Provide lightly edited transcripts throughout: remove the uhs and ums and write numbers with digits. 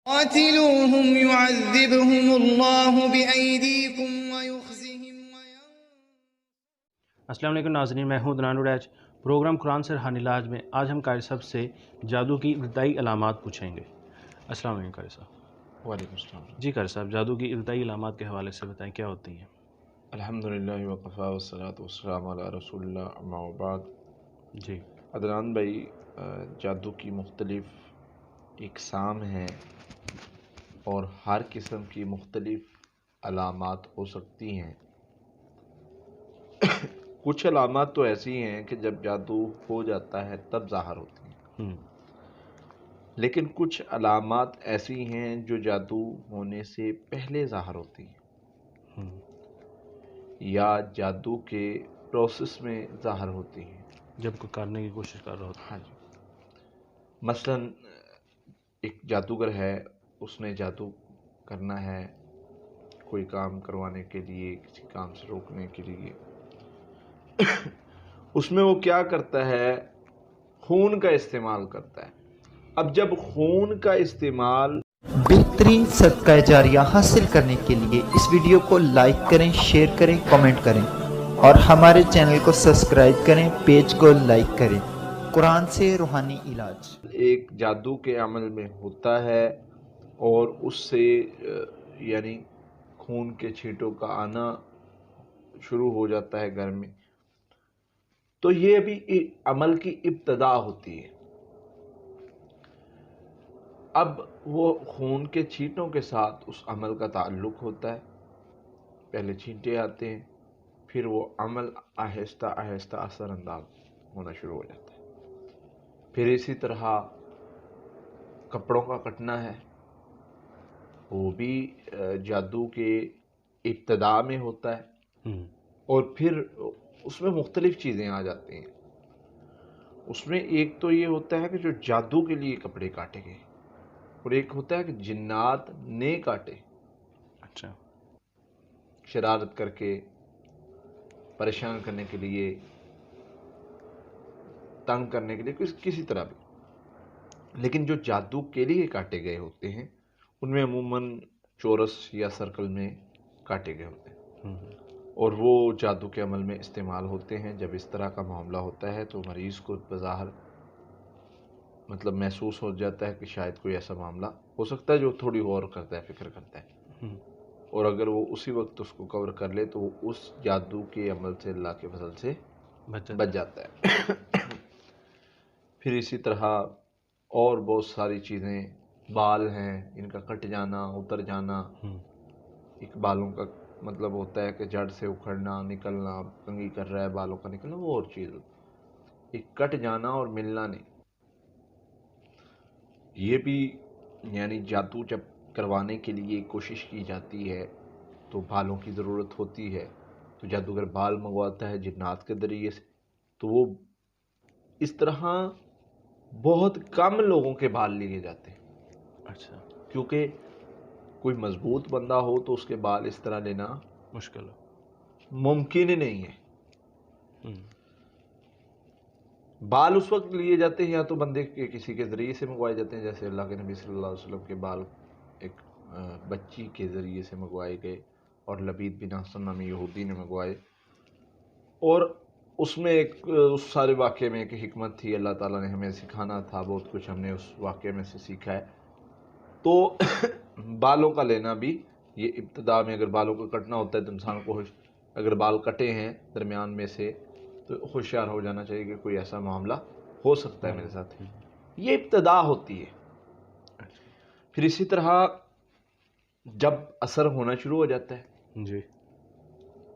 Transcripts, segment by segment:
قاتلوهم يعذبهم الله بأيديكم ويخزهم السلام علیکم ناظرین، میں ہوں دنان اڈیچ۔ پروگرام قرآن سے روحانی علاج میں آج ہم قاری صاحب سے جادو کی ابتدائی علامات پوچھیں گے۔ السلام علیکم قاری صاحب۔ وعلیکم السلام۔ جی قاری صاحب، جادو کی ابتدائی علامات کے حوالے سے بتائیں، کیا ہوتی ہیں؟ الحمدللہ وقفا والصلاة والسلام علی رسول اللہ، اما بعد۔ جی عدنان بھائی، جادو کی مختلف اقسام ہیں اور ہر قسم کی مختلف علامات ہو سکتی ہیں۔ کچھ علامات تو ایسی ہیں کہ جب جادو ہو جاتا ہے تب ظاہر ہوتی ہیں، لیکن کچھ علامات ایسی ہیں جو جادو ہونے سے پہلے ظاہر ہوتی ہیں یا جادو کے پروسیس میں ظاہر ہوتی ہیں، جب کوئی کرنے کی کوشش کر رہا ہوتا ہاں جی۔ مثلا ایک جادوگر ہے، اس نے جادو کرنا ہے کوئی کام کروانے کے لیے، کسی کام سے روکنے کے لیے۔ اس میں وہ کیا کرتا ہے؟ خون کا استعمال کرتا ہے۔ اب جب خون کا استعمال بہترین صدقہ جاریہ حاصل کرنے کے لیے اس ویڈیو کو لائک کریں، شیئر کریں، کمنٹ کریں اور ہمارے چینل کو سبسکرائب کریں، پیج کو لائک کریں۔ قرآن سے روحانی علاج ایک جادو کے عمل میں ہوتا ہے اور اس سے یعنی خون کے چھینٹوں کا آنا شروع ہو جاتا ہے گھر میں، تو یہ بھی عمل کی ابتدا ہوتی ہے۔ اب وہ خون کے چھینٹوں کے ساتھ اس عمل کا تعلق ہوتا ہے، پہلے چھینٹے آتے ہیں، پھر وہ عمل آہستہ آہستہ اثر انداز ہونا شروع ہو جاتا ہے۔ پھر اسی طرح کپڑوں کا کٹنا ہے، وہ بھی جادو کے ابتدا میں ہوتا ہے، اور پھر اس میں مختلف چیزیں آ جاتی ہیں۔ اس میں ایک تو یہ ہوتا ہے کہ جو جادو کے لیے کپڑے کاٹے گئے، اور ایک ہوتا ہے کہ جنات نے کاٹے، اچھا، شرارت کر کے، پریشان کرنے کے لیے، تنگ کرنے کے لیے، کسی طرح بھی۔ لیکن جو جادو کے لیے کاٹے گئے ہوتے ہیں ان میں عموماً چورس یا سرکل میں کاٹے گئے ہوتے ہیں، اور وہ جادو کے عمل میں استعمال ہوتے ہیں۔ جب اس طرح کا معاملہ ہوتا ہے تو مریض کو بظاہر مطلب محسوس ہو جاتا ہے کہ شاید کوئی ایسا معاملہ ہو سکتا ہے جو تھوڑی غور کرتا ہے، فکر کرتا ہے، اور اگر وہ اسی وقت اس کو کور کر لے تو وہ اس جادو کے عمل سے اللہ کے فضل سے بچ جاتا ہے۔ پھر اسی طرح اور بہت ساری چیزیں، بال ہیں ان کا کٹ جانا، اتر جانا، ایک بالوں کا مطلب ہوتا ہے کہ جڑ سے اکھڑنا، نکلنا، کنگھی کر رہا ہے بالوں کا نکلنا، وہ اور چیز ہوتی ہے۔ ایک کٹ جانا اور ملنا نہیں، یہ بھی یعنی جادو جب کروانے کے لیے کوشش کی جاتی ہے تو بالوں کی ضرورت ہوتی ہے، تو جادوگر بال منگواتا ہے جنات کے ذریعے سے، تو وہ اس طرح بہت کم لوگوں کے بال لیے جاتے ہیں۔ اچھا، کیونکہ کوئی مضبوط بندہ ہو تو اس کے بال اس طرح لینا مشکل ہو، ممکن ہی نہیں ہے۔ بال اس وقت لیے جاتے ہیں یا تو بندے کے کسی کے ذریعے سے منگوائے جاتے ہیں، جیسے اللہ کے نبی صلی اللہ علیہ وسلم کے بال ایک بچی کے ذریعے سے منگوائے گئے، اور لبید بن حسن نامی یہودی نے منگوائے، اور اس میں ایک اس سارے واقعے میں ایک حکمت تھی، اللہ تعالیٰ نے ہمیں سکھانا تھا، بہت کچھ ہم نے اس واقعے میں سے سیکھا ہے۔ تو بالوں کا لینا بھی یہ ابتدا میں، اگر بالوں کو کٹنا ہوتا ہے تو انسان کو اگر بال کٹے ہیں درمیان میں سے تو ہوشیار ہو جانا چاہیے کہ کوئی ایسا معاملہ ہو سکتا ہے میرے ساتھ، یہ ابتدا ہوتی ہے۔ پھر اسی طرح جب اثر ہونا شروع ہو جاتا ہے جی،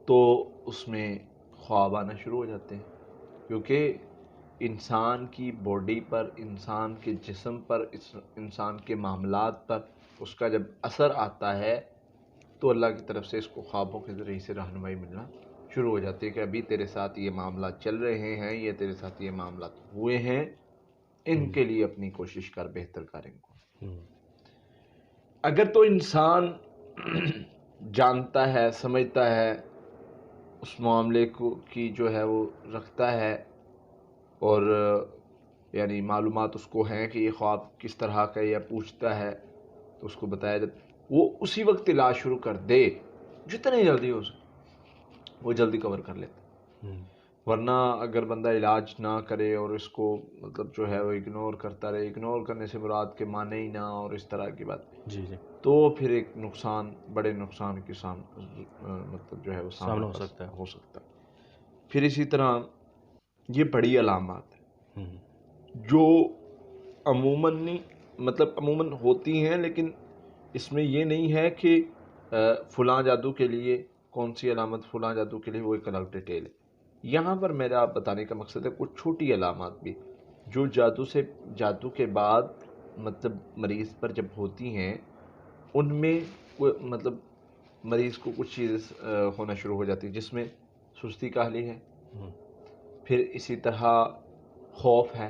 تو اس میں خواب آنا شروع ہو جاتے ہیں، کیونکہ انسان کی باڈی پر، انسان کے جسم پر، انسان کے معاملات پر اس کا جب اثر آتا ہے تو اللہ کی طرف سے اس کو خوابوں کے ذریعے سے رہنمائی ملنا شروع ہو جاتی ہے کہ ابھی تیرے ساتھ یہ معاملات چل رہے ہیں، یہ تیرے ساتھ یہ معاملات ہوئے ہیں، ان کے لیے اپنی کوشش کر، بہتر کر ان کو۔ اگر تو انسان جانتا ہے، سمجھتا ہے، اس معاملے کو کی جو ہے وہ رکھتا ہے، اور یعنی معلومات اس کو ہیں کہ یہ خواب کس طرح کا، یا پوچھتا ہے تو اس کو بتایا جاتا ہے وہ اسی وقت علاج شروع کر دے، جتنے جلدی ہو سکے وہ جلدی کور کر لیتا ہے۔ ورنہ اگر بندہ علاج نہ کرے اور اس کو مطلب جو ہے وہ اگنور کرتا رہے، اگنور کرنے سے مراد کے مانے ہی نہ اور اس طرح کی بات، جی جی، تو پھر ایک نقصان، بڑے نقصان کے مطلب جو ہے وہ سامنا ہو سکتا ہے۔ پھر اسی طرح یہ بڑی علامات ہیں جو عموماً ہوتی ہیں، لیکن اس میں یہ نہیں ہے کہ فلاں جادو کے لیے کون سی علامت، فلاں جادو کے لیے وہ ایک الگ ڈیٹیل ہے۔ یہاں پر میرا بتانے کا مقصد ہے کچھ چھوٹی علامات بھی جو جادو کے بعد مطلب مریض پر جب ہوتی ہیں، ان میں مطلب مریض کو کچھ چیز ہونا شروع ہو جاتی ہے، جس میں سستی کاہلی ہے، پھر اسی طرح خوف ہے،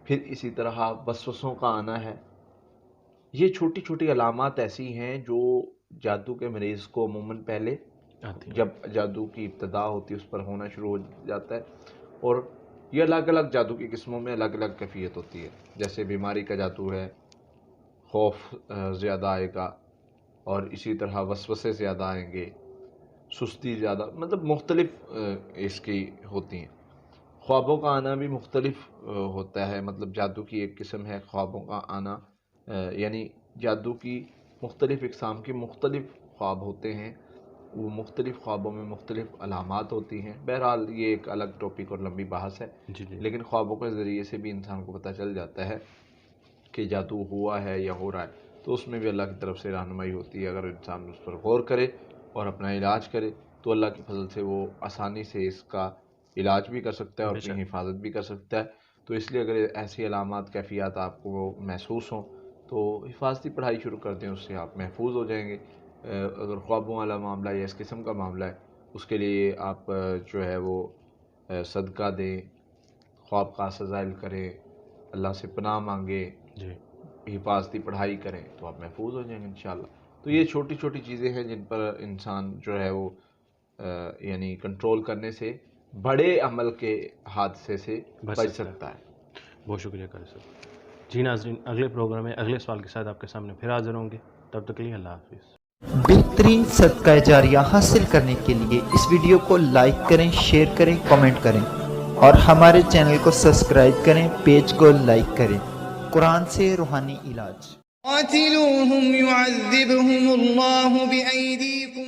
پھر اسی طرح وسوسوں کا آنا ہے۔ یہ چھوٹی چھوٹی علامات ایسی ہیں جو جادو کے مریض کو عموماً پہلے جب جادو کی ابتدا ہوتی ہے اس پر ہونا شروع ہو جاتا ہے، اور یہ الگ الگ جادو کی قسموں میں الگ الگ کیفیت ہوتی ہے۔ جیسے بیماری کا جادو ہے، خوف زیادہ آئے گا، اور اسی طرح وسوسے زیادہ آئیں گے، سستی زیادہ، مطلب مختلف اس کی ہوتی ہیں۔ خوابوں کا آنا بھی مختلف ہوتا ہے، مطلب جادو کی ایک قسم ہے خوابوں کا آنا، یعنی جادو کی مختلف اقسام کے مختلف خواب ہوتے ہیں، وہ مختلف خوابوں میں مختلف علامات ہوتی ہیں۔ بہرحال یہ ایک الگ ٹاپک اور لمبی بحث ہے، لیکن خوابوں کے ذریعے سے بھی انسان کو پتہ چل جاتا ہے کہ جادو ہوا ہے یا ہو رہا ہے، تو اس میں بھی اللہ کی طرف سے رہنمائی ہوتی ہے۔ اگر انسان اس پر غور کرے اور اپنا علاج کرے تو اللہ کی فضل سے وہ آسانی سے اس کا علاج بھی کر سکتا ہے اور اپنی حفاظت بھی کر سکتا ہے۔ تو اس لیے اگر ایسی علامات، کیفیات آپ کو محسوس ہوں تو حفاظتی پڑھائی شروع کر دیں، اس سے آپ محفوظ ہو جائیں گے۔ اگر خوابوں والا معاملہ یا اس قسم کا معاملہ ہے، اس کے لیے آپ جو ہے وہ صدقہ دیں، خواب کا سزائل کریں، اللہ سے پناہ مانگیں، حفاظتی پڑھائی کریں، تو آپ محفوظ ہو جائیں گے انشاءاللہ۔ تو یہ چھوٹی چھوٹی چیزیں ہیں جن پر انسان جو ہے وہ یعنی کنٹرول کرنے سے بڑے عمل کے حادثے سے بچ سکتا ہے۔ بہت شکریہ قاری صاحب۔ جی ناظرین، اگلے پروگرام میں اگلے سوال کے ساتھ آپ کے سامنے پھر حاضر ہوں گے، تب تک کے لیے اللہ حافظ۔ بہترین صدقہ جاریہ حاصل کرنے کے لیے اس ویڈیو کو لائک کریں، شیئر کریں، کمنٹ کریں اور ہمارے چینل کو سبسکرائب کریں، پیج کو لائک کریں۔ قرآن سے روحانی علاج۔ قاتلوهم يعذبهم الله بأيديكم